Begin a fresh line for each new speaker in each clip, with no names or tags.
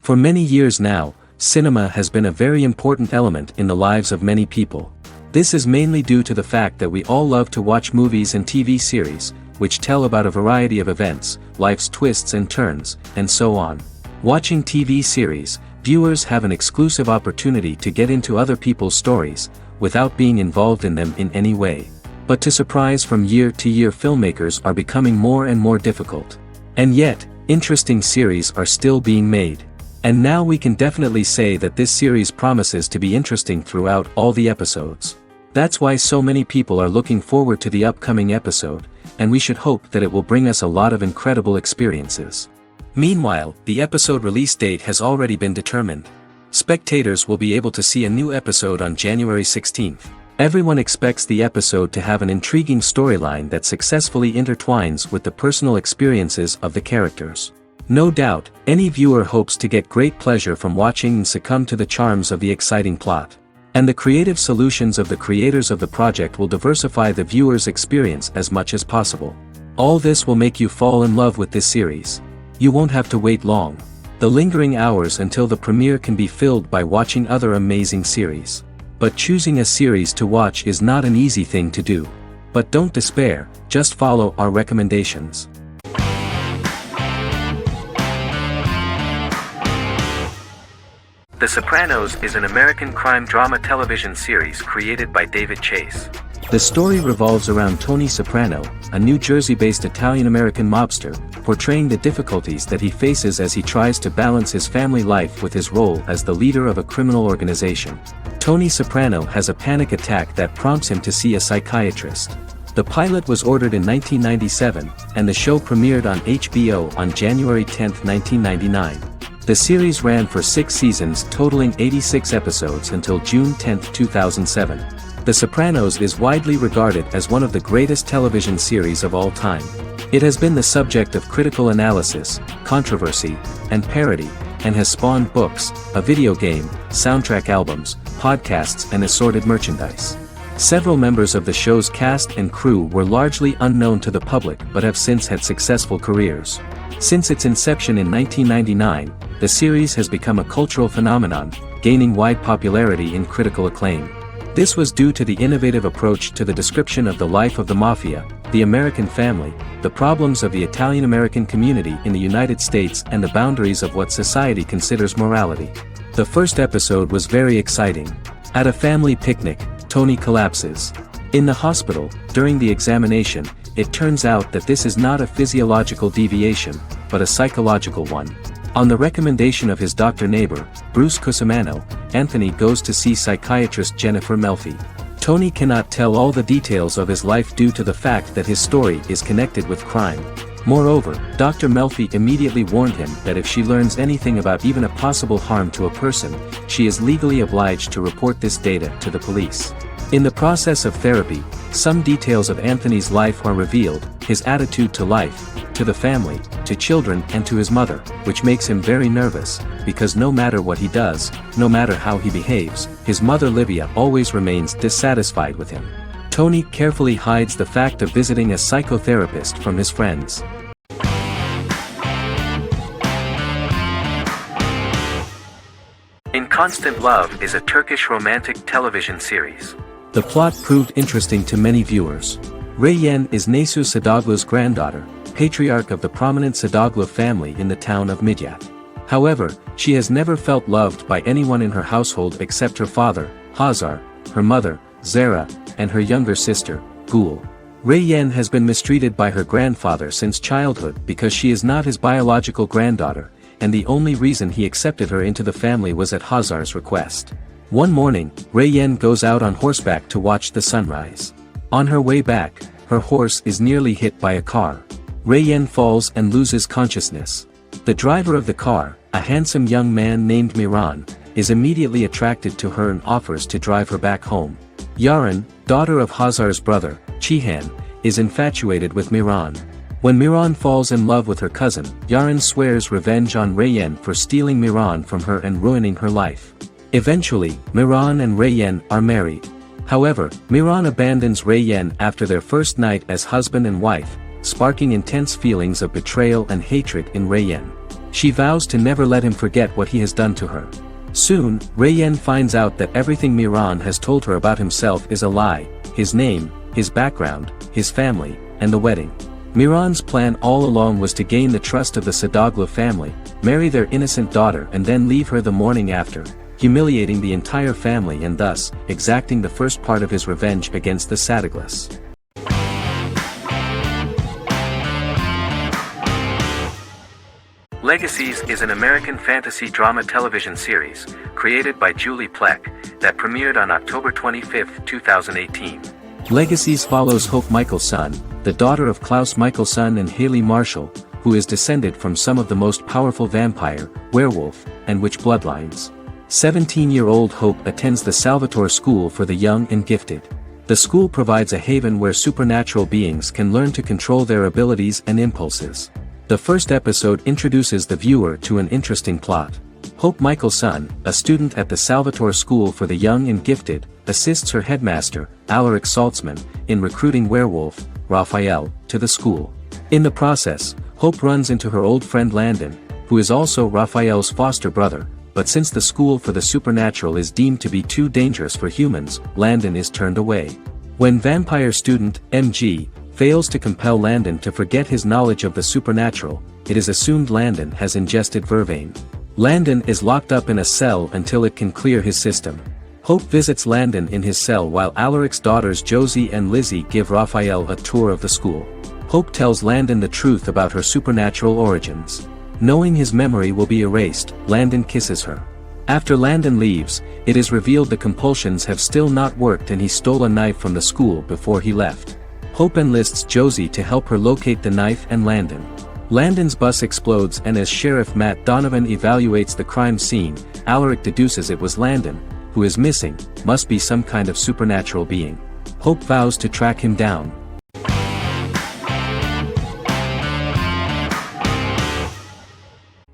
For many years now, cinema has been a very important element in the lives of many people. This is mainly due to the fact that we all love to watch movies and TV series, which tell about a variety of events, life's twists and turns, and so on. Watching TV series, viewers have an exclusive opportunity to get into other people's stories, without being involved in them in any way. But to surprise from year to year, filmmakers are becoming more and more difficult. And yet, interesting series are still being made. And now we can definitely say that this series promises to be interesting throughout all the episodes. That's why so many people are looking forward to the upcoming episode, and we should hope that it will bring us a lot of incredible experiences. Meanwhile, the episode release date has already been determined. Spectators will be able to see a new episode on January 16th. Everyone expects the episode to have an intriguing storyline that successfully intertwines with the personal experiences of the characters. No doubt, any viewer hopes to get great pleasure from watching and succumb to the charms of the exciting plot. And the creative solutions of the creators of the project will diversify the viewer's experience as much as possible. All this will make you fall in love with this series. You won't have to wait long. The lingering hours until the premiere can be filled by watching other amazing series. But choosing a series to watch is not an easy thing to do. But don't despair, just follow our recommendations. The Sopranos is an American crime drama television series created by David Chase. The story revolves around Tony Soprano, a New Jersey-based Italian-American mobster, portraying the difficulties that he faces as he tries to balance his family life with his role as the leader of a criminal organization. Tony Soprano has a panic attack that prompts him to see a psychiatrist. The pilot was ordered in 1997, and the show premiered on HBO on January 10, 1999. The series ran for 6 seasons totaling 86 episodes until June 10, 2007. The Sopranos is widely regarded as one of the greatest television series of all time. It has been the subject of critical analysis, controversy, and parody, and has spawned books, a video game, soundtrack albums, podcasts, and assorted merchandise. Several members of the show's cast and crew were largely unknown to the public but have since had successful careers. Since its inception in 1999, the series has become a cultural phenomenon, gaining wide popularity and critical acclaim. This was due to the innovative approach to the description of the life of the mafia, the American family, the problems of the Italian-American community in the United States, and the boundaries of what society considers morality. The first episode was very exciting. At a family picnic, Tony collapses. In the hospital, during the examination, it turns out that this is not a physiological deviation, but a psychological one. On the recommendation of his doctor neighbor, Bruce Cusimano, Anthony goes to see psychiatrist Jennifer Melfi. Tony cannot tell all the details of his life due to the fact that his story is connected with crime. Moreover, Dr. Melfi immediately warned him that if she learns anything about even a possible harm to a person, she is legally obliged to report this data to the police. In the process of therapy, some details of Anthony's life are revealed, his attitude to life, to the family, to children, and to his mother, which makes him very nervous, because no matter what he does, no matter how he behaves, his mother Livia always remains dissatisfied with him. Tony carefully hides the fact of visiting a psychotherapist from his friends. In Constant Love is a Turkish romantic television series. The plot proved interesting to many viewers. Reyyen is Nesu Sadoglu's granddaughter, patriarch of the prominent Sadoglu family in the town of Midyat. However, she has never felt loved by anyone in her household except her father, Hazar, her mother, Zara, and her younger sister, Gul. Reyyen has been mistreated by her grandfather since childhood because she is not his biological granddaughter, and the only reason he accepted her into the family was at Hazar's request. One morning, Reyyen goes out on horseback to watch the sunrise. On her way back, her horse is nearly hit by a car. Reyyen falls and loses consciousness. The driver of the car, a handsome young man named Miran, is immediately attracted to her and offers to drive her back home. Yaren, daughter of Hazar's brother, Cihan, is infatuated with Miran. When Miran falls in love with her cousin, Yaren swears revenge on Reyyen for stealing Miran from her and ruining her life. Eventually, Miran and Reyyen are married. However, Miran abandons Reyyen after their first night as husband and wife, sparking intense feelings of betrayal and hatred in Reyyen. She vows to never let him forget what he has done to her. Soon, Rayyan finds out that everything Miran has told her about himself is a lie: his name, his background, his family, and the wedding. Miran's plan all along was to gain the trust of the Sadoglu family, marry their innocent daughter and then leave her the morning after, humiliating the entire family and thus, exacting the first part of his revenge against the Sadoglas. Legacies is an American fantasy drama television series, created by Julie Plec, that premiered on October 25, 2018. Legacies follows Hope Michelson, the daughter of Klaus Michelson and Haley Marshall, who is descended from some of the most powerful vampire, werewolf, and witch bloodlines. 17-year-old Hope attends the Salvatore School for the Young and Gifted. The school provides a haven where supernatural beings can learn to control their abilities and impulses. The first episode introduces the viewer to an interesting plot. Hope Michelson, a student at the Salvatore School for the Young and Gifted, assists her headmaster, Alaric Saltzman, in recruiting werewolf, Raphael, to the school. In the process, Hope runs into her old friend Landon, who is also Raphael's foster brother, but since the school for the supernatural is deemed to be too dangerous for humans, Landon is turned away. When vampire student, MG, fails to compel Landon to forget his knowledge of the supernatural, it is assumed Landon has ingested vervain. Landon is locked up in a cell until it can clear his system. Hope visits Landon in his cell while Alaric's daughters Josie and Lizzie give Raphael a tour of the school. Hope tells Landon the truth about her supernatural origins. Knowing his memory will be erased, Landon kisses her. After Landon leaves, it is revealed the compulsions have still not worked and he stole a knife from the school before he left. Hope enlists Josie to help her locate the knife and Landon. Landon's bus explodes and as Sheriff Matt Donovan evaluates the crime scene, Alaric deduces it was Landon, who is missing, must be some kind of supernatural being. Hope vows to track him down.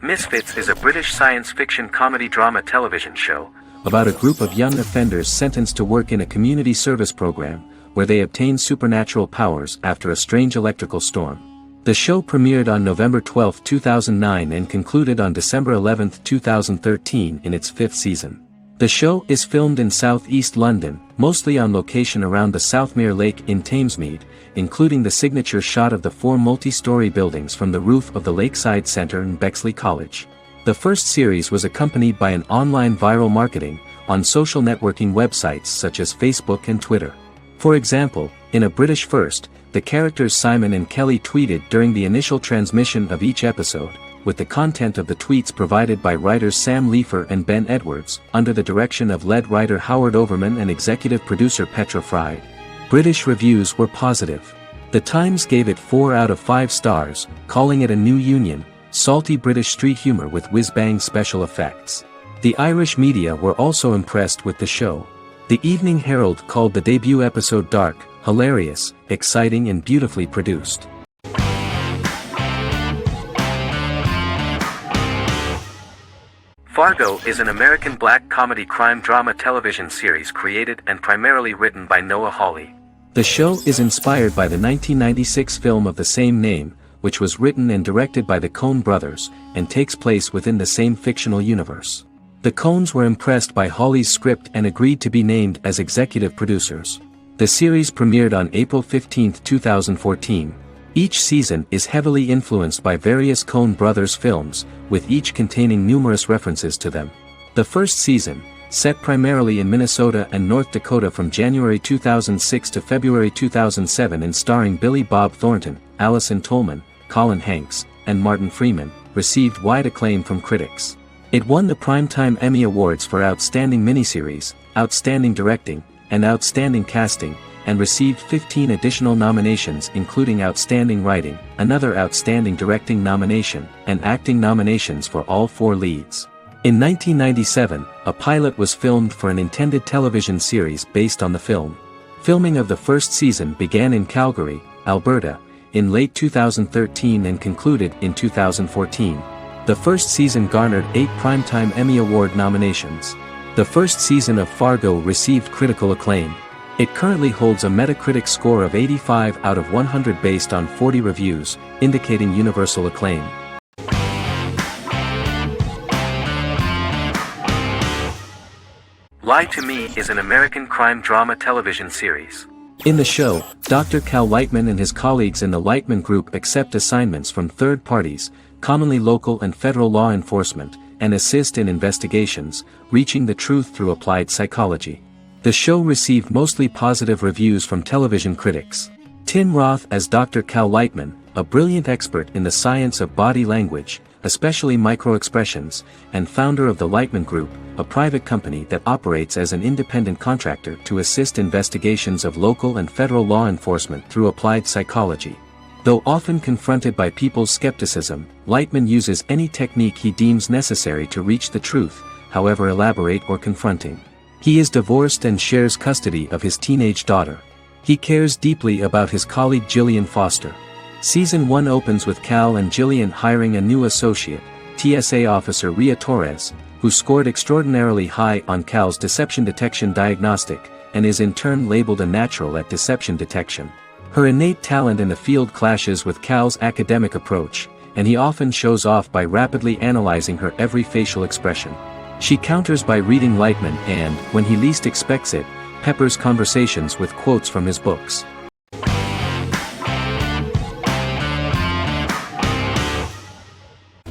Misfits is a British science fiction comedy drama television show about a group of young offenders sentenced to work in a community service program, where they obtain supernatural powers after a strange electrical storm. The show premiered on November 12, 2009 and concluded on December 11, 2013 in its 5th season. The show is filmed in southeast London, mostly on location around the Southmere Lake in Thamesmead, including the signature shot of the 4 multi-story buildings from the roof of the Lakeside Centre in Bexley College. The first series was accompanied by an online viral marketing on social networking websites such as Facebook and Twitter. For example, in a British first, the characters Simon and Kelly tweeted during the initial transmission of each episode, with the content of the tweets provided by writers Sam Leifer and Ben Edwards, under the direction of lead writer Howard Overman and executive producer Petra Fried. British reviews were positive. The Times gave it 4 out of 5 stars, calling it a new union, salty British street humour with whiz-bang special effects. The Irish media were also impressed with the show. The Evening Herald called the debut episode dark, hilarious, exciting and beautifully produced. Fargo is an American black comedy crime drama television series created and primarily written by Noah Hawley. The show is inspired by the 1996 film of the same name, which was written and directed by the Coen brothers, and takes place within the same fictional universe. The Coens were impressed by Hawley's script and agreed to be named as executive producers. The series premiered on April 15, 2014. Each season is heavily influenced by various Coen brothers films, with each containing numerous references to them. The first season, set primarily in Minnesota and North Dakota from January 2006 to February 2007 and starring Billy Bob Thornton, Allison Tolman, Colin Hanks, and Martin Freeman, received wide acclaim from critics. It won the Primetime Emmy Awards for Outstanding Miniseries, Outstanding Directing, and Outstanding Casting, and received 15 additional nominations including Outstanding Writing, another Outstanding Directing nomination, and acting nominations for all 4 leads. In 1997, a pilot was filmed for an intended television series based on the film. Filming of the first season began in Calgary, Alberta, in late 2013 and concluded in 2014. The first season garnered 8 Primetime Emmy Award nominations. The first season of Fargo received critical acclaim. It currently holds a Metacritic score of 85 out of 100 based on 40 reviews, indicating universal acclaim. Lie to Me is an American crime drama television series. In the show, Dr. Cal Lightman and his colleagues in the Lightman Group accept assignments from third parties, commonly local and federal law enforcement, and assist in investigations, reaching the truth through applied psychology. The show received mostly positive reviews from television critics. Tim Roth as Dr. Cal Lightman, a brilliant expert in the science of body language, especially microexpressions, and founder of the Lightman Group, a private company that operates as an independent contractor to assist investigations of local and federal law enforcement through applied psychology. Though often confronted by people's skepticism, Lightman uses any technique he deems necessary to reach the truth, however elaborate or confronting. He is divorced and shares custody of his teenage daughter. He cares deeply about his colleague Gillian Foster. Season 1 opens with Cal and Gillian hiring a new associate, TSA officer Rhea Torres, who scored extraordinarily high on Cal's deception detection diagnostic, and is in turn labeled a natural at deception detection. Her innate talent in the field clashes with Cal's academic approach, and he often shows off by rapidly analyzing her every facial expression. She counters by reading Lightman and, when he least expects it, peppers conversations with quotes from his books.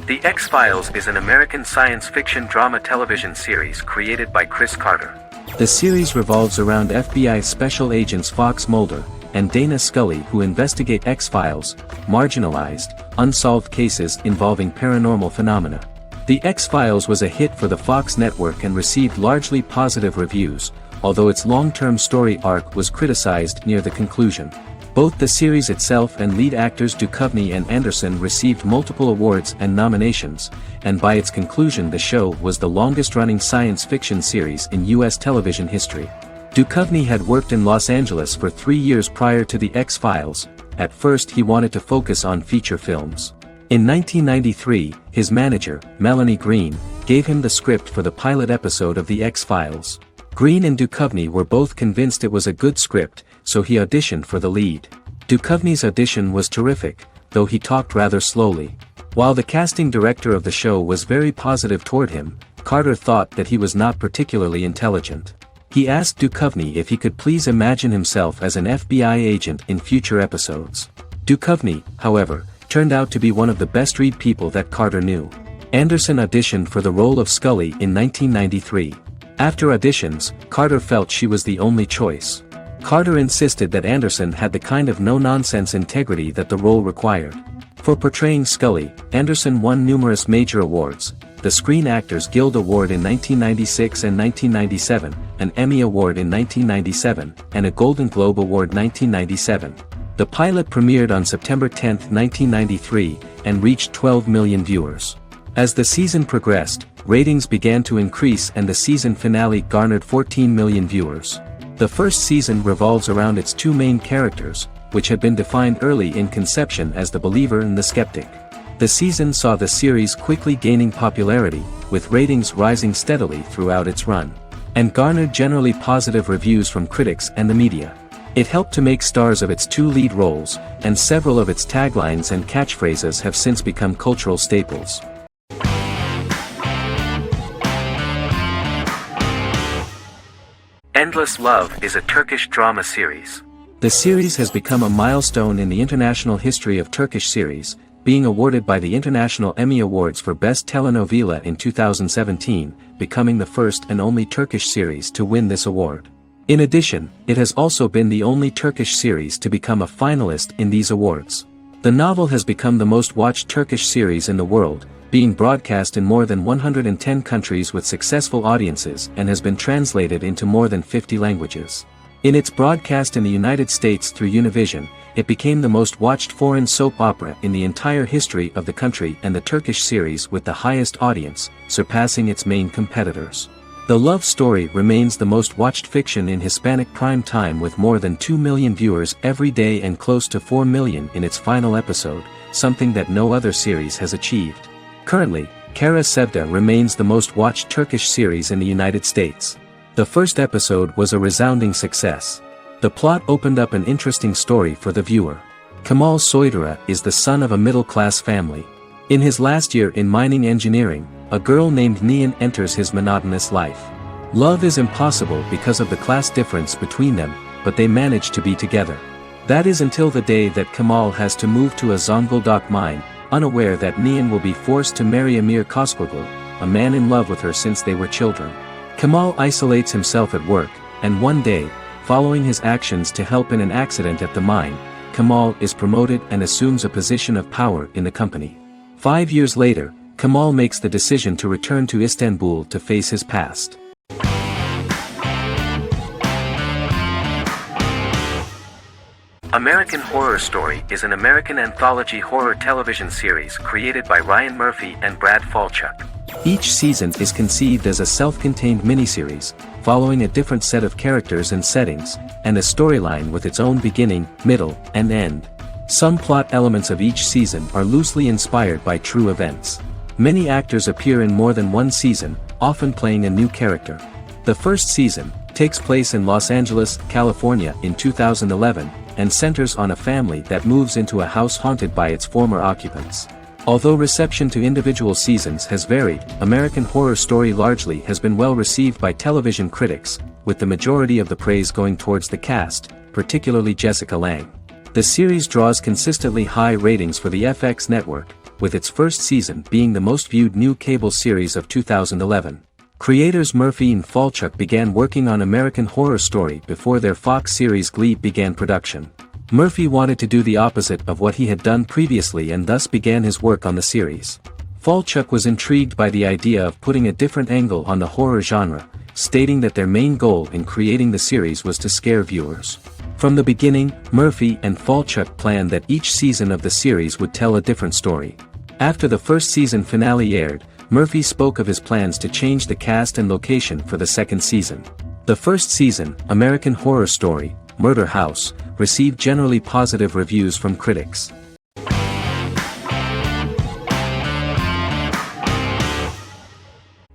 The X-Files is an American science fiction drama television series created by Chris Carter. The series revolves around FBI special agents Fox Mulder and Dana Scully who investigate X-Files, marginalized, unsolved cases involving paranormal phenomena. The X-Files was a hit for the Fox network and received largely positive reviews, although its long-term story arc was criticized near the conclusion. Both the series itself and lead actors Duchovny and Anderson received multiple awards and nominations, and by its conclusion the show was the longest-running science fiction series in U.S. television history. Duchovny had worked in Los Angeles for 3 years prior to The X-Files. At first he wanted to focus on feature films. In 1993, his manager, Melanie Green, gave him the script for the pilot episode of The X-Files. Green and Duchovny were both convinced it was a good script, so he auditioned for the lead. Duchovny's audition was terrific, though he talked rather slowly. While the casting director of the show was very positive toward him, Carter thought that he was not particularly intelligent. He asked Duchovny if he could please imagine himself as an FBI agent in future episodes. Duchovny, however, turned out to be one of the best-read people that Carter knew. Anderson auditioned for the role of Scully in 1993. After auditions, Carter felt she was the only choice. Carter insisted that Anderson had the kind of no-nonsense integrity that the role required. For portraying Scully, Anderson won numerous major awards, the Screen Actors Guild Award in 1996 and 1997, an Emmy Award in 1997, and a Golden Globe Award 1997. The pilot premiered on September 10, 1993, and reached 12 million viewers. As the season progressed, ratings began to increase and the season finale garnered 14 million viewers. The first season revolves around its two main characters, which had been defined early in conception as the believer and the skeptic. The season saw the series quickly gaining popularity, with ratings rising steadily throughout its run, and garnered generally positive reviews from critics and the media. It helped to make stars of its two lead roles, and several of its taglines and catchphrases have since become cultural staples. Endless Love is a Turkish drama series. The series has become a milestone in the international history of Turkish series, being awarded by the International Emmy Awards for Best Telenovela in 2017, becoming the first and only Turkish series to win this award. In addition, it has also been the only Turkish series to become a finalist in these awards. The novel has become the most watched Turkish series in the world, being broadcast in more than 110 countries with successful audiences and has been translated into more than 50 languages. In its broadcast in the United States through Univision, it became the most watched foreign soap opera in the entire history of the country and the Turkish series with the highest audience, surpassing its main competitors. The love story remains the most watched fiction in Hispanic prime time with more than 2 million viewers every day and close to 4 million in its final episode, something that no other series has achieved. Currently, Kara Sevda remains the most watched Turkish series in the United States. The first episode was a resounding success. The plot opened up an interesting story for the viewer. Kemal Soydura is the son of a middle-class family. In his last year in mining engineering, a girl named Nihan enters his monotonous life. Love is impossible because of the class difference between them, but they manage to be together. That is until the day that Kemal has to move to a Zonguldak mine, unaware that Nian will be forced to marry Amir Koskoglu, a man in love with her since they were children. Kemal isolates himself at work, and one day, following his actions to help in an accident at the mine, Kemal is promoted and assumes a position of power in the company. 5 years later, Kemal makes the decision to return to Istanbul to face his past. American Horror Story is an American anthology horror television series created by Ryan Murphy and Brad Falchuk. Each season is conceived as a self-contained miniseries, following a different set of characters and settings, and a storyline with its own beginning, middle, and end. Some plot elements of each season are loosely inspired by true events. Many actors appear in more than one season, often playing a new character. The first season takes place in Los Angeles, California in 2011, and centers on a family that moves into a house haunted by its former occupants. Although reception to individual seasons has varied, American Horror Story largely has been well received by television critics, with the majority of the praise going towards the cast, particularly Jessica Lange. The series draws consistently high ratings for the FX network, with its first season being the most viewed new cable series of 2011. Creators Murphy and Falchuk began working on American Horror Story before their Fox series Glee began production. Murphy wanted to do the opposite of what he had done previously and thus began his work on the series. Falchuk was intrigued by the idea of putting a different angle on the horror genre, stating that their main goal in creating the series was to scare viewers. From the beginning, Murphy and Falchuk planned that each season of the series would tell a different story. After the first season finale aired, Murphy spoke of his plans to change the cast and location for the second season. The first season, American Horror Story, Murder House, received generally positive reviews from critics.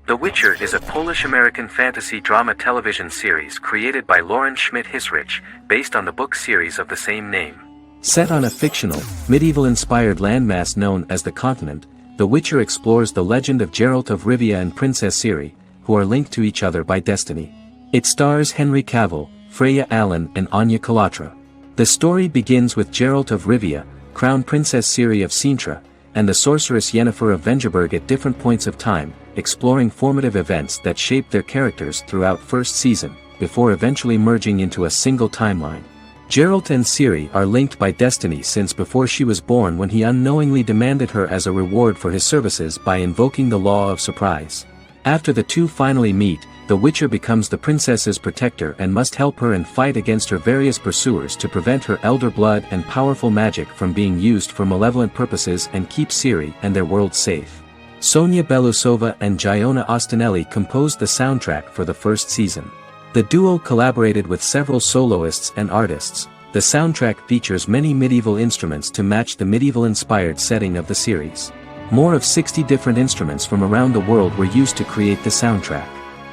The Witcher is a Polish-American fantasy drama television series created by Lauren Schmidt-Hisrich, based on the book series of the same name. Set on a fictional, medieval-inspired landmass known as the Continent, The Witcher explores the legend of Geralt of Rivia and Princess Ciri, who are linked to each other by destiny. It stars Henry Cavill, Freya Allan and Anya Chalotra. The story begins with Geralt of Rivia, Crown Princess Ciri of Sintra, and the sorceress Yennefer of Vengerberg at different points of time, exploring formative events that shape their characters throughout first season, before eventually merging into a single timeline. Geralt and Ciri are linked by destiny since before she was born when he unknowingly demanded her as a reward for his services by invoking the law of surprise. After the two finally meet, the Witcher becomes the princess's protector and must help her and fight against her various pursuers to prevent her elder blood and powerful magic from being used for malevolent purposes and keep Ciri and their world safe. Sonia Belousova and Giona Ostinelli composed the soundtrack for the first season. The duo collaborated with several soloists and artists. The soundtrack features many medieval instruments to match the medieval-inspired setting of the series. More of 60 different instruments from around the world were used to create the soundtrack.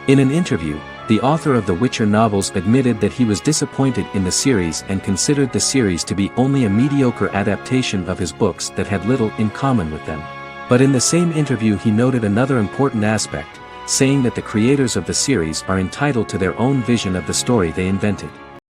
In an interview, the author of the Witcher novels admitted that he was disappointed in the series and considered the series to be only a mediocre adaptation of his books that had little in common with them. But in the same interview he noted another important aspect, saying that the creators of the series are entitled to their own vision of the story they invented.